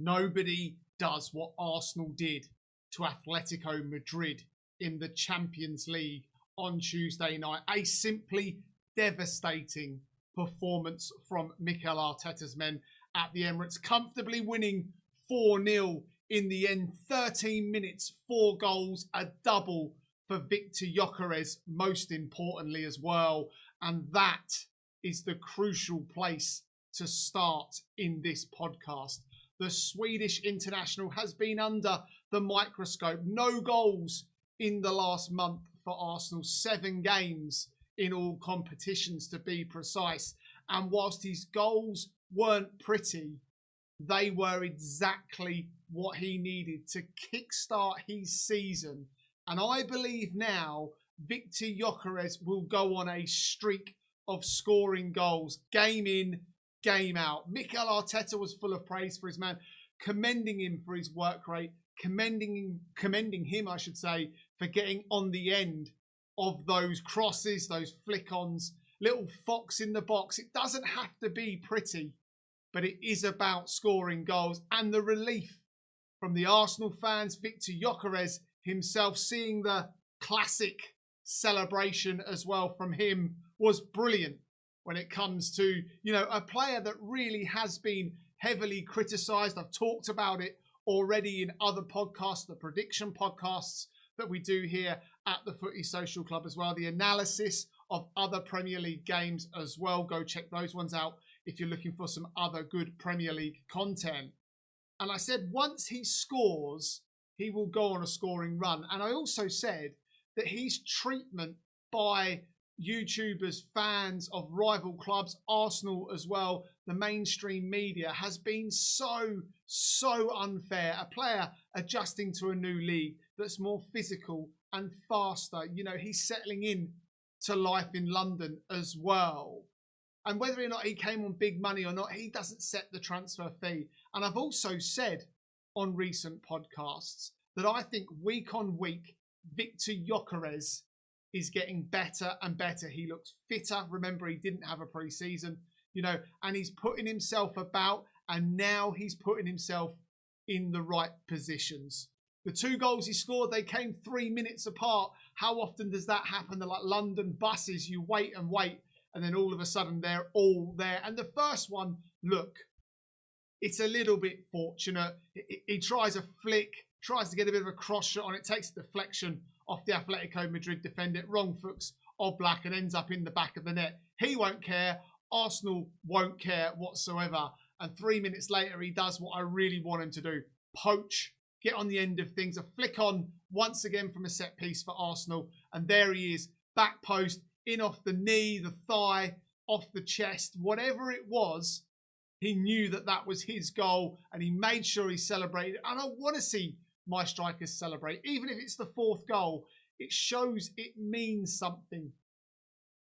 Nobody does what Arsenal did to Atletico Madrid in the Champions League on Tuesday night. A simply devastating performance from Mikel Arteta's men at the Emirates, comfortably winning 4-0 in the end. 13 minutes, 4 goals, a double for Victor Gyokeres, most importantly as well. And that is the crucial place to start in this podcast. The Swedish international has been under the microscope. No goals in the last month for Arsenal. 7 games in all competitions, to be precise. And whilst his goals weren't pretty, they were exactly what he needed to kickstart his season. And I believe now Victor Gyokeres will go on a streak of scoring goals, game in, game out. Mikel Arteta was full of praise for his man, commending him for his work rate, commending him, I should say, for getting on the end of those crosses, those flick-ons, little fox in the box. It doesn't have to be pretty, but it is about scoring goals. And the relief from the Arsenal fans, Victor Gyokeres himself, seeing the classic celebration as well from him, was brilliant when it comes to, a player that really has been heavily criticised. I've talked about it already in other podcasts, the prediction podcasts that we do here at the Footy Social Club as well, the analysis of other Premier League games as well. Go check those ones out if you're looking for some other good Premier League content. And I said once he scores, he will go on a scoring run. And I also said that his treatment by YouTubers, fans of rival clubs, Arsenal as well, the mainstream media, has been so unfair. A player adjusting to a new league that's more physical and faster. He's settling in to life in London as well. And whether or not he came on big money or not, he doesn't set the transfer fee. And I've also said on recent podcasts that I think week on week, Victor Gyokeres is getting better and better. He looks fitter. Remember, he didn't have a pre-season, and he's putting himself about, and now he's putting himself in the right positions. The 2 goals he scored, they came 3 minutes apart. How often does that happen? They're like London buses. You wait and wait, and then all of a sudden they're all there. And the first one, look, it's a little bit fortunate. He tries a flick, tries to get a bit of a cross shot on it, takes a deflection off the Atletico Madrid defender, wrong foots Oblak, and ends up in the back of the net. He won't care. Arsenal won't care whatsoever. And 3 minutes later, he does what I really want him to do. Poach, get on the end of things. A flick on once again from a set piece for Arsenal. And there he is, back post, in off the knee, the thigh, off the chest, whatever it was. He knew that that was his goal, and he made sure he celebrated. And I want to see my strikers celebrate. Even if it's the 4th goal, it shows it means something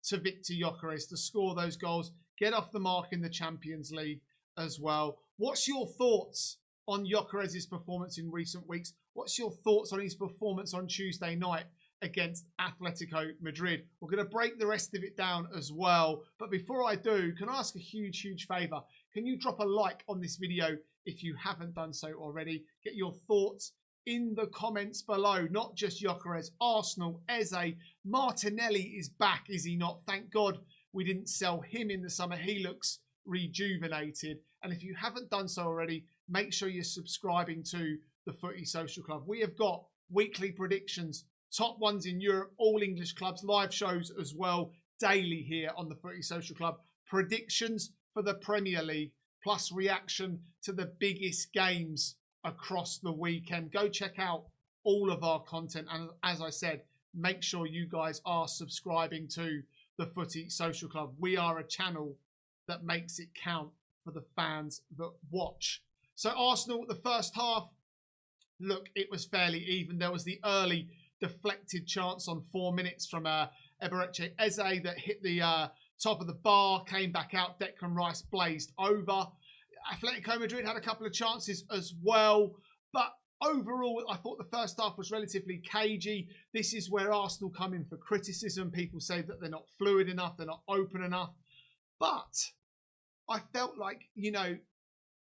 to Victor Gyokeres to score those goals, get off the mark in the Champions League as well. What's your thoughts on Gyokeres' performance in recent weeks? What's your thoughts on his performance on Tuesday night against Atletico Madrid? We're going to break the rest of it down as well. But before I do, can I ask a huge favour? Can you drop a like on this video if you haven't done so already? Get your thoughts in the comments below. Not just Gyokeres, Arsenal, Eze, Martinelli is back, is he not? Thank God we didn't sell him in the summer. He looks rejuvenated. And if you haven't done so already, make sure you're subscribing to the Footy Social Club. We have got weekly predictions, top ones in Europe, all English clubs, live shows as well, daily here on the Footy Social Club. Predictions for the Premier League, plus reaction to the biggest games across the weekend. Go check out all of our content. And as I said, make sure you guys are subscribing to the Footy Social Club. We are a channel that makes it count for the fans that watch. So Arsenal, the first half, look, it was fairly even. There was the early deflected chance on 4 minutes from Emirates Eze that hit the top of the bar, came back out. Declan Rice blazed over. Atletico Madrid had a couple of chances as well. But overall, I thought the first half was relatively cagey. This is where Arsenal come in for criticism. People say that they're not fluid enough, they're not open enough. But I felt like,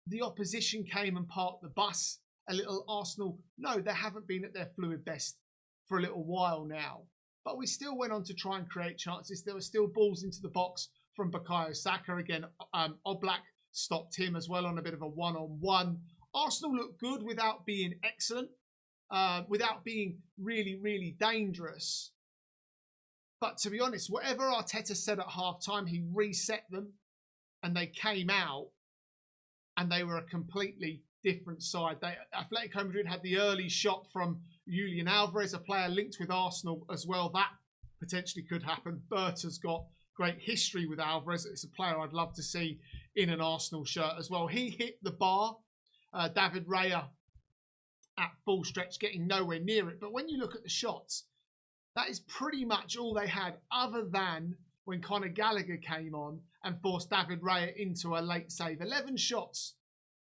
the opposition came and parked the bus a little. Arsenal, no, they haven't been at their fluid best for a little while now. But we still went on to try and create chances. There were still balls into the box from Bukayo Saka. Again, Oblak stopped him as well on a bit of a one-on-one. Arsenal looked good without being excellent, without being really, really dangerous. But to be honest, whatever Arteta said at half-time, he reset them and they came out and they were a completely different side. Atletico Madrid had the early shot from Julian Alvarez, a player linked with Arsenal as well. That potentially could happen. Berta's got great history with Alvarez. It's a player I'd love to see in an Arsenal shirt as well. He hit the bar. David Raya at full stretch, getting nowhere near it. But when you look at the shots, that is pretty much all they had, other than when Conor Gallagher came on and forced David Raya into a late save. 11 shots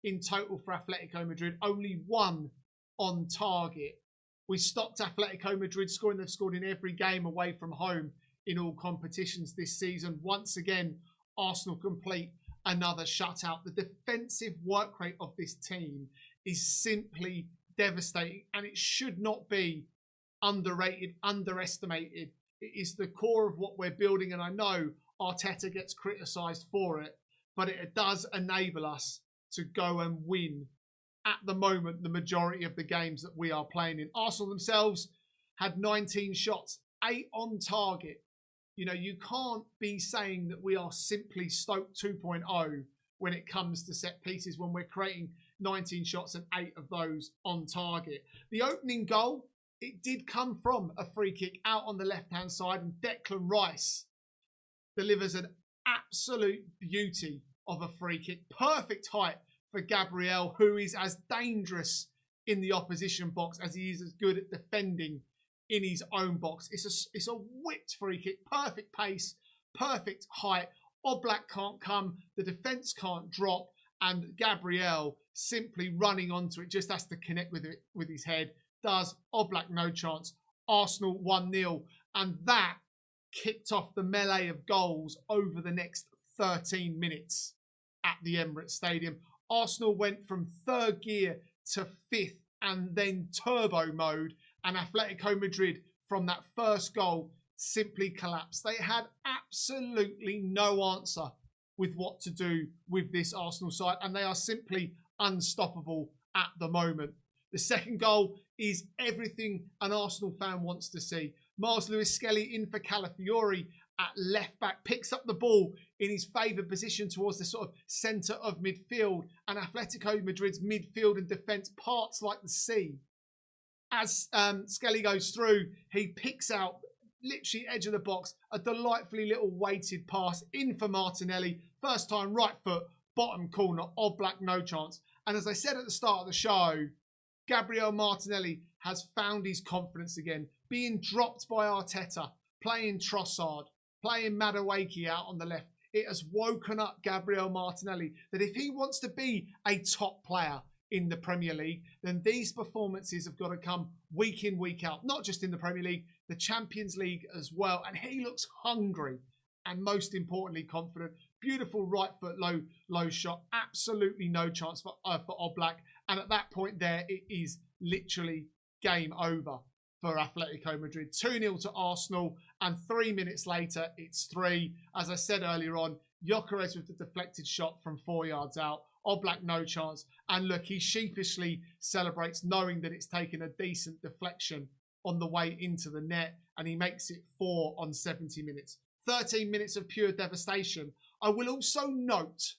in total for Atletico Madrid, only one on target. We stopped Atletico Madrid scoring. They've scored in every game away from home in all competitions this season. Once again, Arsenal complete another shutout. The defensive work rate of this team is simply devastating, and it should not be underrated, underestimated. It is the core of what we're building, and I know Arteta gets criticised for it, but it does enable us to go and win at the moment the majority of the games that we are playing in. Arsenal themselves had 19 shots, 8 on target. You know, you can't be saying that we are simply Stoke 2.0 when it comes to set pieces, when we're creating 19 shots and 8 of those on target. The opening goal, it did come from a free kick out on the left-hand side, and Declan Rice delivers an absolute beauty of a free kick. Perfect height for Gabriel, who is as dangerous in the opposition box as he is as good at defending in his own box. It's a whipped free kick, perfect pace, perfect height. Oblak can't come, the defence can't drop, and Gabriel simply running onto it, just has to connect with it with his head. Does. Oblak no chance. Arsenal 1-0, and that kicked off the melee of goals over the next 13 minutes at the Emirates Stadium. Arsenal went from third gear to fifth and then turbo mode, and Atletico Madrid from that first goal simply collapsed. They had absolutely no answer with what to do with this Arsenal side, and they are simply unstoppable at the moment. The second goal is everything an Arsenal fan wants to see. Miles Lewis-Skelly in for Calafiori at left back, picks up the ball in his favoured position towards the sort of centre of midfield, and Atletico Madrid's midfield and defence parts like the sea. As Skelly goes through, he picks out, literally edge of the box, a delightfully little weighted pass in for Martinelli. First time, right foot, bottom corner, Oblak no chance. And as I said at the start of the show, Gabriel Martinelli has found his confidence again, being dropped by Arteta, playing Trossard, playing Madueke out on the left. It has woken up Gabriel Martinelli that if he wants to be a top player in the Premier League, then these performances have got to come week in, week out. Not just in the Premier League, the Champions League as well. And he looks hungry and most importantly confident. Beautiful right foot low shot. Absolutely no chance for Oblak. And at that point there, it is literally game over for Atletico Madrid. 2-0 to Arsenal, and 3 minutes later, it's 3. As I said earlier on, Gyokeres with the deflected shot from 4 yards out. Oblak no chance. And look, he sheepishly celebrates knowing that it's taken a decent deflection on the way into the net, and he makes it 4 on 70 minutes. 13 minutes of pure devastation. I will also note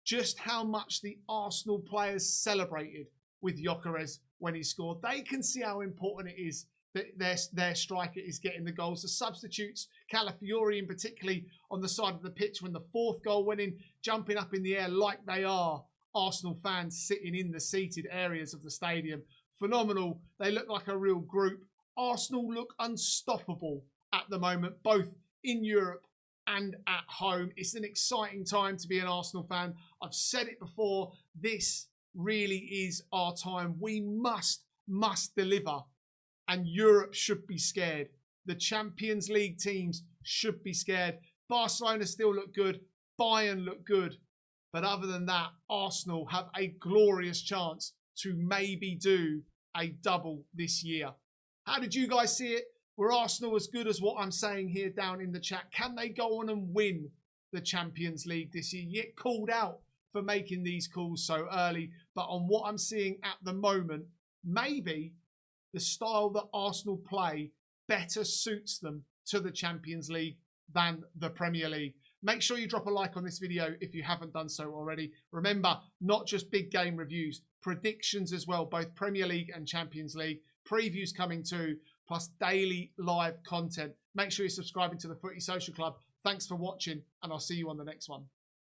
just how much the Arsenal players celebrated with Gyokeres when he scored. They can see how important it is that their striker is getting the goals. The substitutes, Calafiori in particularly, on the side of the pitch when the 4th goal went in, jumping up in the air like they are Arsenal fans sitting in the seated areas of the stadium. Phenomenal. They look like a real group. Arsenal look unstoppable at the moment, both in Europe and at home. It's an exciting time to be an Arsenal fan. I've said it before, this really is our time. We must deliver, and Europe should be scared. The Champions League teams should be scared. Barcelona still look good. Bayern look good. But other than that, Arsenal have a glorious chance to maybe do a double this year. How did you guys see it? Were Arsenal as good as what I'm saying here down in the chat? Can they go on and win the Champions League this year? Yet called out for making these calls so early. But on what I'm seeing at the moment, maybe the style that Arsenal play better suits them to the Champions League than the Premier League. Make sure you drop a like on this video if you haven't done so already. Remember, not just big game reviews, predictions as well, both Premier League and Champions League. Previews coming too, plus daily live content. Make sure you're subscribing to the Footy Social Club. Thanks for watching, and I'll see you on the next one.